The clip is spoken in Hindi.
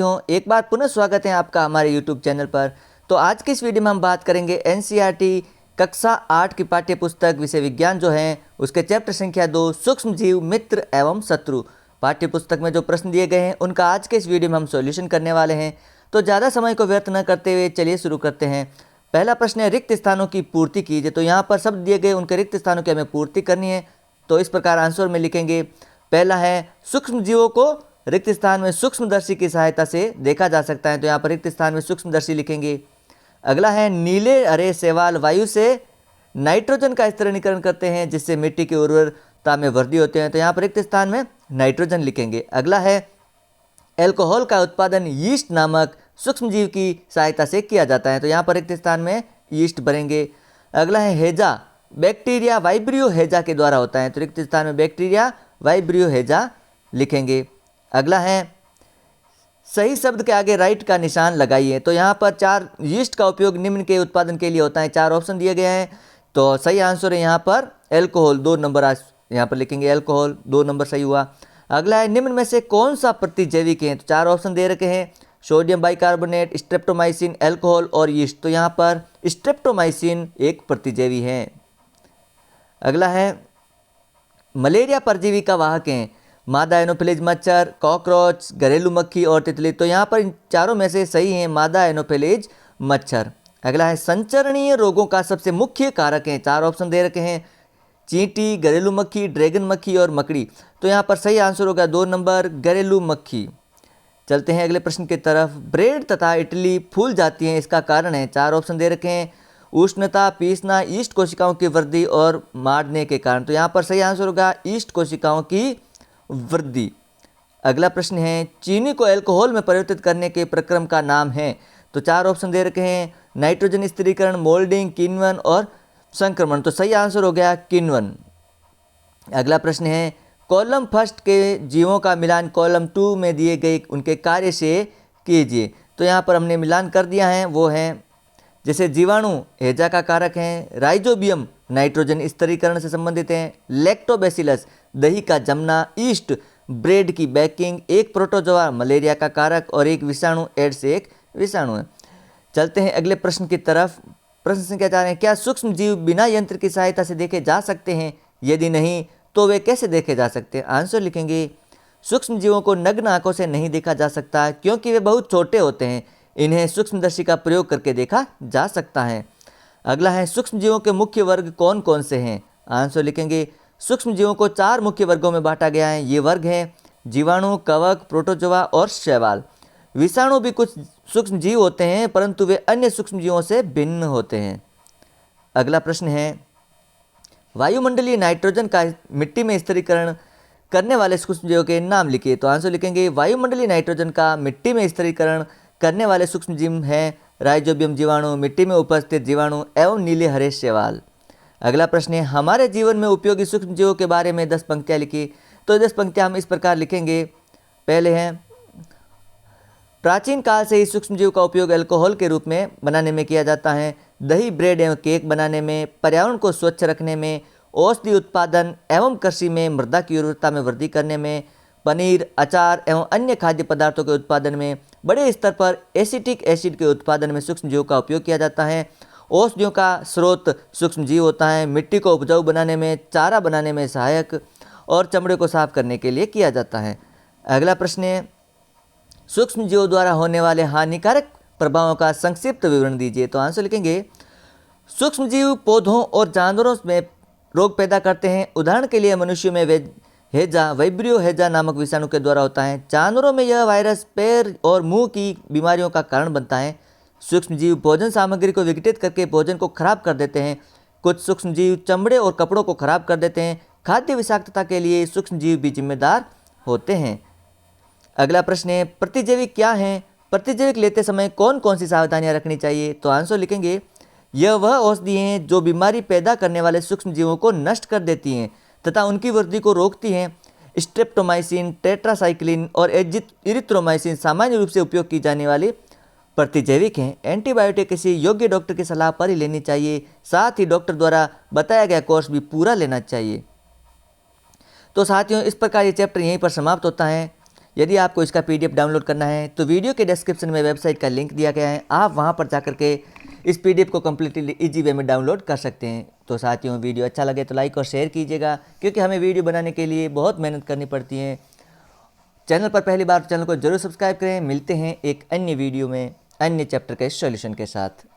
एक बार पुनः स्वागत है आपका हमारे YouTube चैनल पर। तो आज की इस वीडियो में हम बात करेंगे एनसीईआरटी कक्षा 8 की पाठ्य पुस्तक विषय विज्ञान जो है उसके चैप्टर संख्या 2 सूक्ष्म जीव मित्र एवं शत्रु। पाठ्य पुस्तक में जो प्रश्न दिए गए हैं उनका आज के इस वीडियो में हम सॉल्यूशन करने वाले हैं। तो ज़्यादा समय को व्यर्थ न करते हुए चलिए शुरू करते हैं। पहला प्रश्न है रिक्त स्थानों की पूर्ति कीजिए। तो यहाँ पर शब्द दिए गए उनके रिक्त स्थानों की हमें पूर्ति करनी है। तो इस प्रकार आंसर में लिखेंगे। पहला है सूक्ष्म जीवों को रिक्त स्थान में सूक्ष्मदर्शी की सहायता से देखा जा सकता है। तो यहाँ पर रिक्त स्थान में सूक्ष्मदर्शी लिखेंगे। अगला है नीले हरे शैवाल वायु से नाइट्रोजन का स्तरीकरण करते हैं जिससे मिट्टी की उर्वरता में वृद्धि होती है। तो यहाँ पर रिक्त स्थान में नाइट्रोजन लिखेंगे। अगला है एल्कोहल का उत्पादन यीस्ट नामक सूक्ष्मजीव की सहायता से किया जाता है। तो यहाँ पर रिक्त स्थान में यीस्ट भरेंगे। अगला है हेजा बैक्टीरिया वाइब्रियो हेजा के द्वारा होता है। तो रिक्त स्थान में बैक्टीरिया वाइब्रियो हेजा लिखेंगे। अगला है सही शब्द के आगे राइट का निशान लगाइए। तो यहाँ पर 4 यीस्ट का उपयोग निम्न के उत्पादन के लिए होता है। 4 ऑप्शन दिए गए हैं। तो सही आंसर है यहाँ पर अल्कोहल, 2 नंबर आज यहाँ पर लिखेंगे। अल्कोहल 2 नंबर सही हुआ। अगला है निम्न में से कौन सा प्रतिजैविक है। तो 4 ऑप्शन दे रखे हैं सोडियम बाइकार्बोनेट, स्ट्रेप्टोमाइसिन, अल्कोहल और यीस्ट। तो यहाँ पर स्ट्रेप्टोमाइसिन एक प्रतिजैवी है। अगला है मलेरिया परजीवी का वाहक है मादा एनोफिलीज मच्छर, कॉकरोच, घरेलू मक्खी और तितली। तो यहाँ पर इन चारों में से सही है मादा एनोफिलीज मच्छर। अगला है संचरणीय रोगों का सबसे मुख्य कारक है। 4 ऑप्शन दे रखे हैं चींटी, घरेलू मक्खी, ड्रैगन मक्खी और मकड़ी। तो यहाँ पर सही आंसर होगा 2 नंबर घरेलू मक्खी। चलते हैं अगले प्रश्न की तरफ। ब्रेड तथा इडली फूल जाती हैं, इसका कारण है। 4 ऑप्शन दे रखे हैं उष्णता, पीसना, ईस्ट कोशिकाओं की वृद्धि और मारने के कारण। तो यहाँ पर सही आंसर होगा ईस्ट कोशिकाओं की वृद्धि। अगला प्रश्न है चीनी को अल्कोहल में परिवर्तित करने के प्रक्रम का नाम है। तो 4 ऑप्शन दे रखे हैं नाइट्रोजन स्थिरीकरण, मोल्डिंग, किण्वन और संक्रमण। तो सही आंसर हो गया किण्वन। अगला प्रश्न है कॉलम फर्स्ट के जीवों का मिलान कॉलम 2 में दिए गए उनके कार्य से कीजिए। तो यहाँ पर हमने मिलान कर दिया है। वो है जैसे जीवाणु हेजा का कारक हैं, राइजोबियम नाइट्रोजन स्तरीकरण से संबंधित हैं, लैक्टोबैसिलस दही का जमना, ईस्ट ब्रेड की बेकिंग, एक प्रोटोजोआ मलेरिया का कारक और एक विषाणु एड्स एक विषाणु है। चलते हैं अगले प्रश्न की तरफ। प्रश्न संख्या 4 है क्या सूक्ष्म जीव बिना यंत्र की सहायता से देखे जा सकते हैं? यदि नहीं तो वे कैसे देखे जा सकते हैं? आंसर लिखेंगे सूक्ष्म जीवों को नग्न आंखों से नहीं देखा जा सकता क्योंकि वे बहुत छोटे होते हैं। इन्हें सूक्ष्मदर्शी का प्रयोग करके देखा जा सकता है। अगला है सूक्ष्म जीवों के मुख्य वर्ग कौन कौन से हैं? आंसर लिखेंगे सूक्ष्म जीवों को 4 मुख्य वर्गों में बांटा गया है। ये वर्ग हैं जीवाणु, कवक, प्रोटोजोआ और शैवाल। विषाणु भी कुछ सूक्ष्म जीव होते हैं परंतु वे अन्य सूक्ष्म जीवों से भिन्न होते हैं। अगला प्रश्न है वायुमंडलीय नाइट्रोजन का मिट्टी में स्तरीकरण करने वाले सूक्ष्म जीवों के नाम लिखिए। तो आंसर लिखेंगे वायुमंडलीय नाइट्रोजन का मिट्टी में स्तरीकरण करने वाले सूक्ष्म जीव हैं राइजोबियम जीवाणु, मिट्टी में उपस्थित जीवाणु एवं नीले हरे शैवाल। अगला प्रश्न है हमारे जीवन में उपयोगी सूक्ष्म जीवों के बारे में 10 पंक्तियाँ लिखिए। तो 10 पंक्तियाँ हम इस प्रकार लिखेंगे। पहले हैं प्राचीन काल से ही सूक्ष्म जीव का उपयोग अल्कोहल के रूप में बनाने में किया जाता है, दही, ब्रेड एवं केक बनाने में, पर्यावरण को स्वच्छ रखने में, औषधि उत्पादन एवं कृषि में, मृदा की उर्वरता में वृद्धि करने में, पनीर, अचार एवं अन्य खाद्य पदार्थों के उत्पादन में, बड़े स्तर पर एसिटिक एसिड के उत्पादन में सूक्ष्म जीवों का उपयोग किया जाता है। औषधियों का स्रोत सूक्ष्म जीव होता है, मिट्टी को उपजाऊ बनाने में, चारा बनाने में सहायक और चमड़े को साफ करने के लिए किया जाता है। अगला प्रश्न है सूक्ष्म जीवों द्वारा होने वाले हानिकारक प्रभावों का संक्षिप्त विवरण दीजिए। तो आंसर लिखेंगे सूक्ष्म जीव पौधों और जानवरों में रोग पैदा करते हैं। उदाहरण के लिए मनुष्यों में हेजा वाइब्रियो हेजा नामक विषाणु के द्वारा होता है। जानवरों में यह वायरस पैर और मुंह की बीमारियों का कारण बनता है। सूक्ष्म जीव भोजन सामग्री को विघटित करके भोजन को खराब कर देते हैं। कुछ सूक्ष्म जीव चमड़े और कपड़ों को खराब कर देते हैं। खाद्य विषाक्तता के लिए सूक्ष्म जीव भी जिम्मेदार होते हैं। अगला प्रश्न है प्रतिजैविक क्या हैं? प्रतिजैविक लेते समय कौन कौन सी सावधानियां रखनी चाहिए? तो आंसर लिखेंगे यह वह औषधि हैं जो बीमारी पैदा करने वाले सूक्ष्म जीवों को नष्ट कर देती हैं तथा उनकी वृद्धि को रोकती हैं। स्ट्रेप्टोमाइसिन, टेट्रासाइक्लिन और इरिथ्रोमाइसिन सामान्य रूप से उपयोग की जाने वाली प्रतिजैविक हैं। एंटीबायोटिक किसी योग्य डॉक्टर की सलाह पर ही लेनी चाहिए। साथ ही डॉक्टर द्वारा बताया गया कोर्स भी पूरा लेना चाहिए। तो साथियों इस प्रकार ये चैप्टर यहीं पर समाप्त होता है। यदि आपको इसका PDF डाउनलोड करना है तो वीडियो के डिस्क्रिप्शन में वेबसाइट का लिंक दिया गया है, आप वहां पर जाकर के इस PDF को कम्प्लीटली ईजी वे में डाउनलोड कर सकते हैं। तो साथियों, वीडियो अच्छा लगे तो लाइक और शेयर कीजिएगा, क्योंकि हमें वीडियो बनाने के लिए बहुत मेहनत करनी पड़ती है। चैनल पर पहली बार चैनल को जरूर सब्सक्राइब करें। मिलते हैं एक अन्य वीडियो में अन्य चैप्टर के सॉल्यूशन के साथ।